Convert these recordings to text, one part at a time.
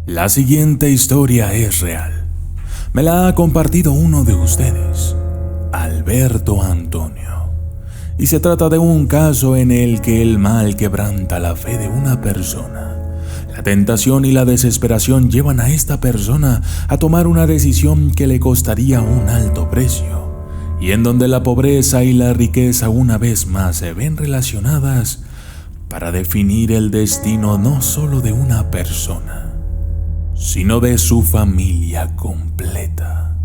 La siguiente historia es real. Me la ha compartido uno de ustedes, Alberto Antonio. Y se trata de un caso en el que el mal quebranta la fe de una persona. La tentación y la desesperación llevan a esta persona a tomar una decisión que le costaría un alto precio, y en donde la pobreza y la riqueza una vez más se ven relacionadas para definir el destino no solo de una persona, sino de su familia completa.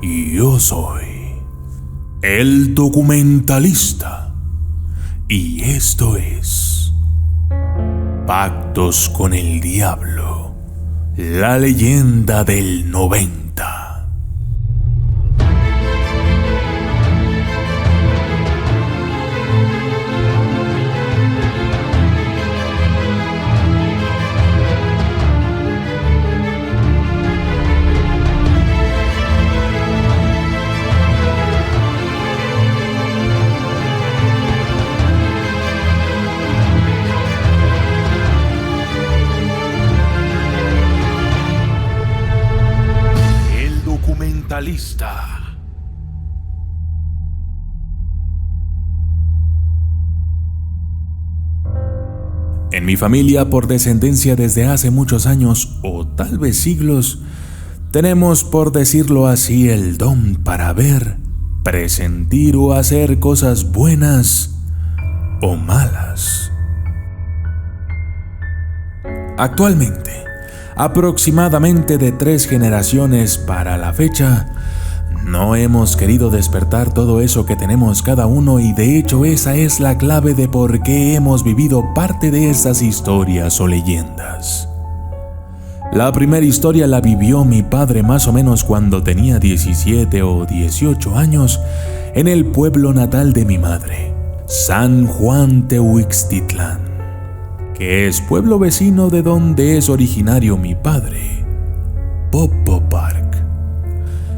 Y yo soy el documentalista. Y esto es Pactos con el Diablo, la leyenda del 90. En mi familia, por descendencia desde hace muchos años, o tal vez siglos, tenemos, por decirlo así, el don para ver, presentir o hacer cosas buenas o malas. Actualmente, aproximadamente de 3 generaciones para la fecha, no hemos querido despertar todo eso que tenemos cada uno, y de hecho esa es la clave de por qué hemos vivido parte de esas historias o leyendas. La primera historia la vivió mi padre más o menos cuando tenía 17 o 18 años en el pueblo natal de mi madre, San Juan Tehuixtitlán, que es pueblo vecino de donde es originario mi padre, Popo Park.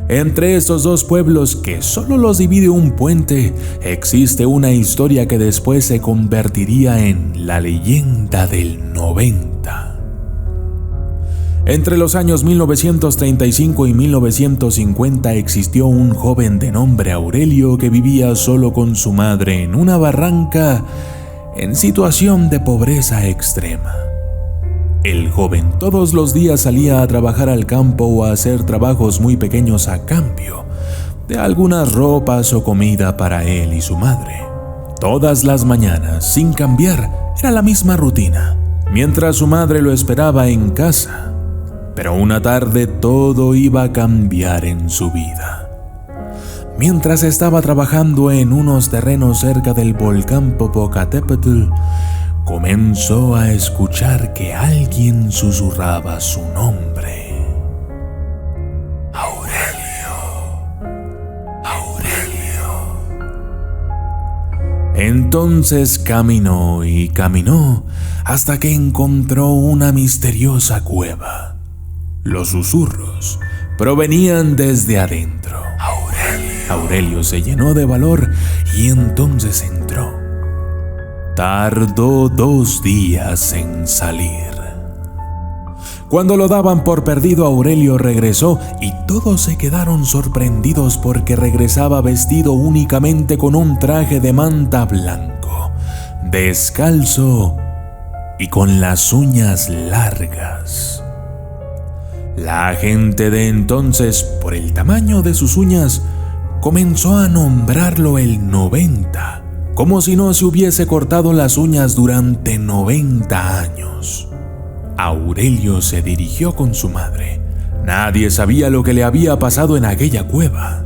Entre estos dos pueblos, que solo los divide un puente, existe una historia que después se convertiría en la leyenda del 90. Entre los años 1935 y 1950 existió un joven de nombre Aurelio que vivía solo con su madre en una barranca en situación de pobreza extrema. El joven todos los días salía a trabajar al campo o a hacer trabajos muy pequeños a cambio de algunas ropas o comida para él y su madre. Todas las mañanas, sin cambiar, era la misma rutina, mientras su madre lo esperaba en casa. Pero una tarde todo iba a cambiar en su vida. Mientras estaba trabajando en unos terrenos cerca del volcán Popocatépetl, comenzó a escuchar que alguien susurraba su nombre. Aurelio. Entonces caminó y caminó hasta que encontró una misteriosa cueva. Los susurros provenían desde adentro. Aurelio se llenó de valor y entonces entró. Tardó 2 días en salir. Cuando lo daban por perdido, Aurelio regresó y todos se quedaron sorprendidos porque regresaba vestido únicamente con un traje de manta blanco, descalzo y con las uñas largas. La gente de entonces, por el tamaño de sus uñas, comenzó a nombrarlo el 90. Como si no se hubiese cortado las uñas durante 90 años. Aurelio se dirigió con su madre. Nadie sabía lo que le había pasado en aquella cueva.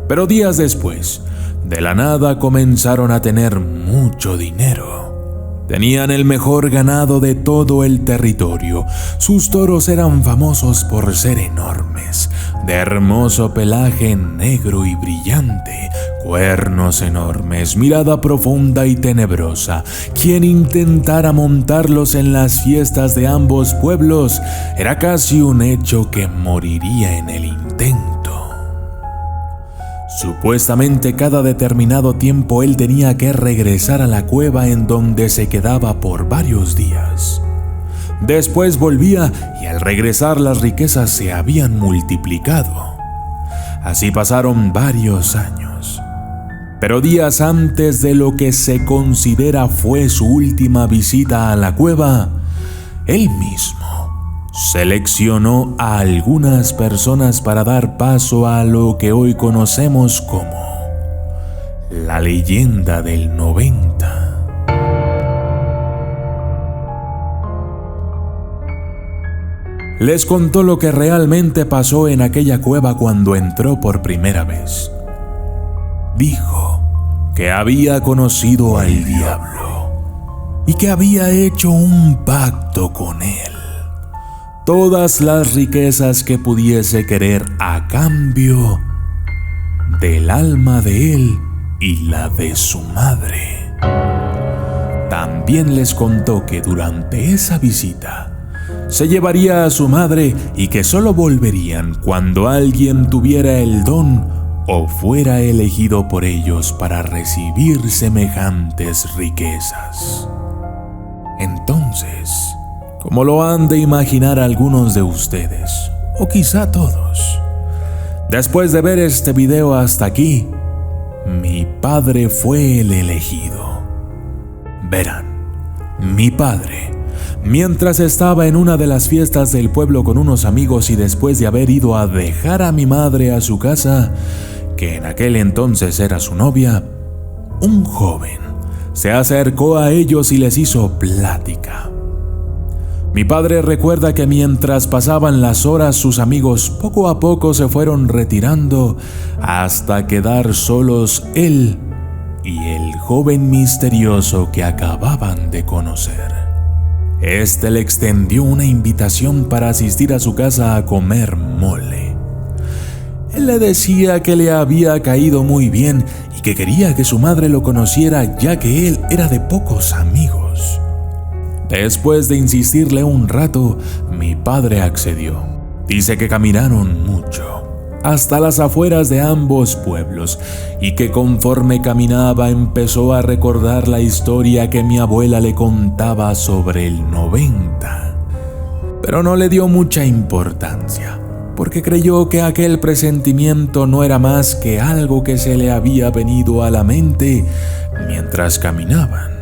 Pero días después, de la nada comenzaron a tener mucho dinero. Tenían el mejor ganado de todo el territorio. Sus toros eran famosos por ser enormes, de hermoso pelaje negro y brillante, cuernos enormes, mirada profunda y tenebrosa. Quien intentara montarlos en las fiestas de ambos pueblos era casi un hecho que moriría en el intento. Supuestamente cada determinado tiempo él tenía que regresar a la cueva en donde se quedaba por varios días. Después volvía y al regresar las riquezas se habían multiplicado. Así pasaron varios años. Pero días antes de lo que se considera fue su última visita a la cueva, él mismo seleccionó a algunas personas para dar paso a lo que hoy conocemos como la leyenda del 90. Les contó lo que realmente pasó en aquella cueva cuando entró por primera vez. Dijo que había conocido al diablo y que había hecho un pacto con él. Todas las riquezas que pudiese querer a cambio del alma de él y la de su madre. También les contó que durante esa visita se llevaría a su madre y que solo volverían cuando alguien tuviera el don o fuera elegido por ellos para recibir semejantes riquezas. Entonces, como lo han de imaginar algunos de ustedes, o quizá todos, después de ver este video hasta aquí, mi padre fue el elegido. Verán, mi padre, mientras estaba en una de las fiestas del pueblo con unos amigos y después de haber ido a dejar a mi madre a su casa, que en aquel entonces era su novia, un joven se acercó a ellos y les hizo plática. Mi padre recuerda que mientras pasaban las horas, sus amigos poco a poco se fueron retirando hasta quedar solos él y el joven misterioso que acababan de conocer. Este le extendió una invitación para asistir a su casa a comer mole. Él le decía que le había caído muy bien y que quería que su madre lo conociera, ya que él era de pocos amigos. Después de insistirle un rato, mi padre accedió. Dice que caminaron mucho, hasta las afueras de ambos pueblos, y que conforme caminaba empezó a recordar la historia que mi abuela le contaba sobre el 90. Pero no le dio mucha importancia, porque creyó que aquel presentimiento no era más que algo que se le había venido a la mente mientras caminaban.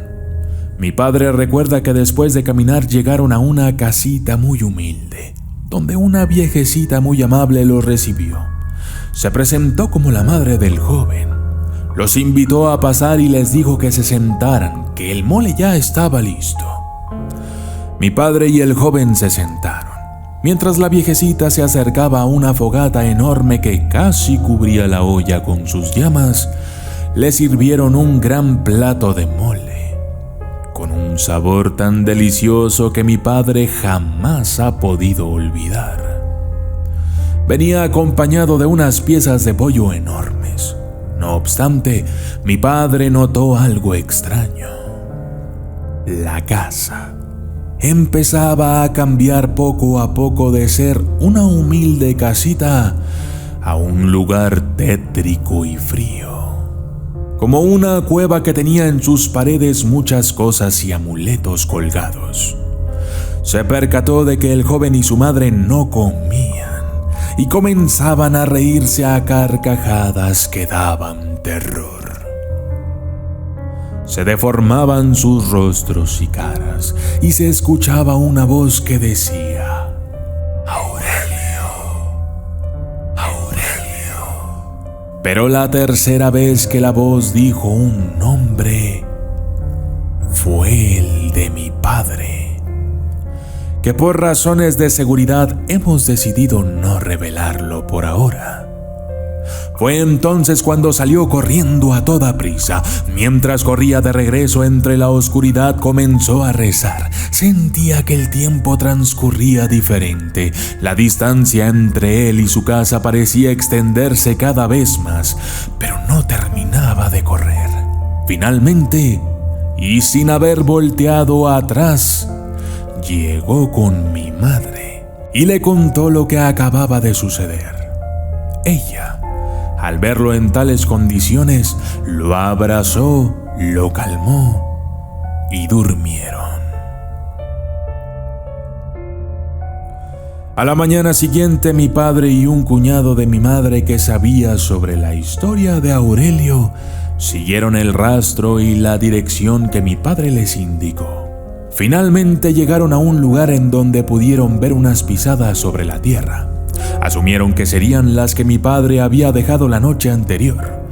Mi padre recuerda que después de caminar llegaron a una casita muy humilde, donde una viejecita muy amable los recibió. Se presentó como la madre del joven. Los invitó a pasar y les dijo que se sentaran, que el mole ya estaba listo. Mi padre y el joven se sentaron, mientras la viejecita se acercaba a una fogata enorme que casi cubría la olla con sus llamas. Le sirvieron un gran plato de mole, con un sabor tan delicioso que mi padre jamás ha podido olvidar. Venía acompañado de unas piezas de pollo enormes. No obstante, mi padre notó algo extraño. La casa empezaba a cambiar poco a poco de ser una humilde casita a un lugar tétrico y frío, como una cueva que tenía en sus paredes muchas cosas y amuletos colgados. Se percató de que el joven y su madre no comían y comenzaban a reírse a carcajadas que daban terror. Se deformaban sus rostros y caras y se escuchaba una voz que decía: Aurelio, Aurelio. Pero la tercera vez que la voz dijo un nombre fue el de mi padre, que por razones de seguridad hemos decidido no revelarlo por ahora. Fue entonces cuando salió corriendo a toda prisa. Mientras corría de regreso entre la oscuridad, comenzó a rezar. Sentía que el tiempo transcurría diferente. La distancia entre él y su casa parecía extenderse cada vez más, pero no terminaba de correr. Finalmente, y sin haber volteado atrás, llegó con mi madre y le contó lo que acababa de suceder. Ella Al verlo en tales condiciones, lo abrazó, lo calmó y durmieron. A la mañana siguiente, mi padre y un cuñado de mi madre que sabía sobre la historia de Aurelio siguieron el rastro y la dirección que mi padre les indicó. Finalmente llegaron a un lugar en donde pudieron ver unas pisadas sobre la tierra. Asumieron que serían las que mi padre había dejado la noche anterior,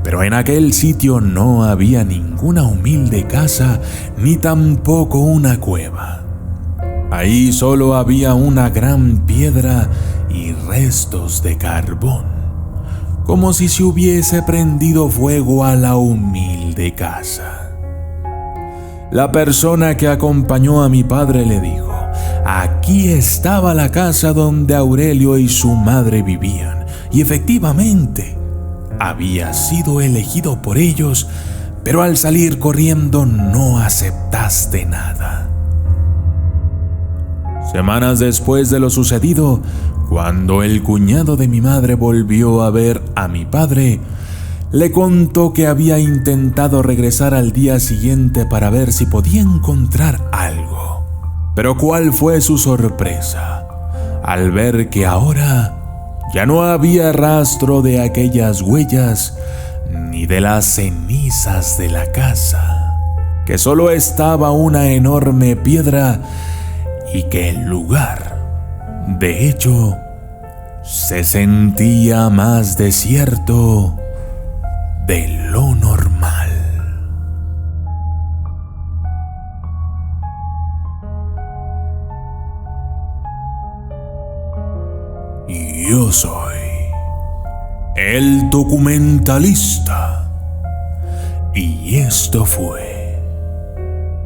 pero en aquel sitio no había ninguna humilde casa ni tampoco una cueva. Ahí solo había una gran piedra y restos de carbón, como si se hubiese prendido fuego a la humilde casa. La persona que acompañó a mi padre le dijo: aquí estaba la casa donde Aurelio y su madre vivían, y efectivamente había sido elegido por ellos, pero al salir corriendo no aceptaste nada. Semanas después de lo sucedido, cuando el cuñado de mi madre volvió a ver a mi padre, le contó que había intentado regresar al día siguiente para ver si podía encontrar algo. Pero ¿cuál fue su sorpresa al ver que ahora ya no había rastro de aquellas huellas ni de las cenizas de la casa? Que solo estaba una enorme piedra y que el lugar, de hecho, se sentía más desierto de lo normal. Yo soy el documentalista y esto fue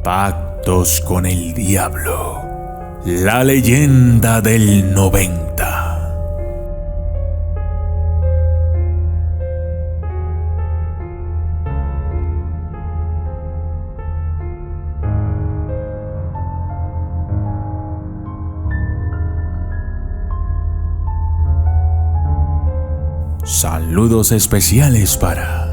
Pactos con el Diablo, la leyenda del 90. Saludos especiales para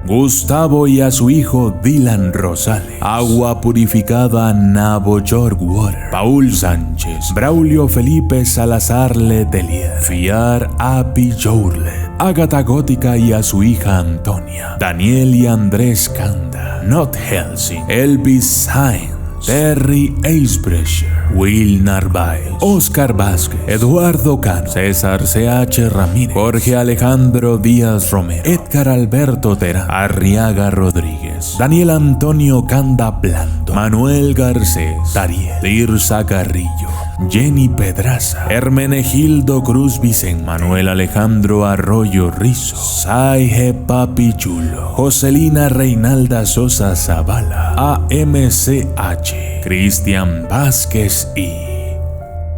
Gustavo y a su hijo Dylan Rosales, Agua Purificada Nabo York Water, Paul Sánchez, Braulio Felipe Salazar Letelier, Fiar Api Jourlet, Agatha Gótica y a su hija Antonia, Daniel y Andrés Kanda, Not Helsing, Elvis Sainz, Terry Eisbrecher, Will Narváez, Oscar Vázquez, Eduardo Cano, César C.H. Ramírez, Jorge Alejandro Díaz Romero, Edgar Alberto Terán, Arriaga Rodríguez, Daniel Antonio Canda Blando, Manuel Garcés, Dariel, Tirsa Carrillo, Jenny Pedraza, Hermenegildo Cruz Vicente, Manuel Alejandro Arroyo Rizo, Saige Papi Chulo, Joselina Reinalda Sosa Zavala, AMCH, Cristian Vázquez y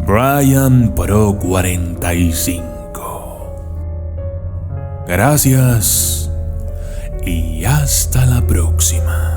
Brian Pro 45. Gracias y hasta la próxima.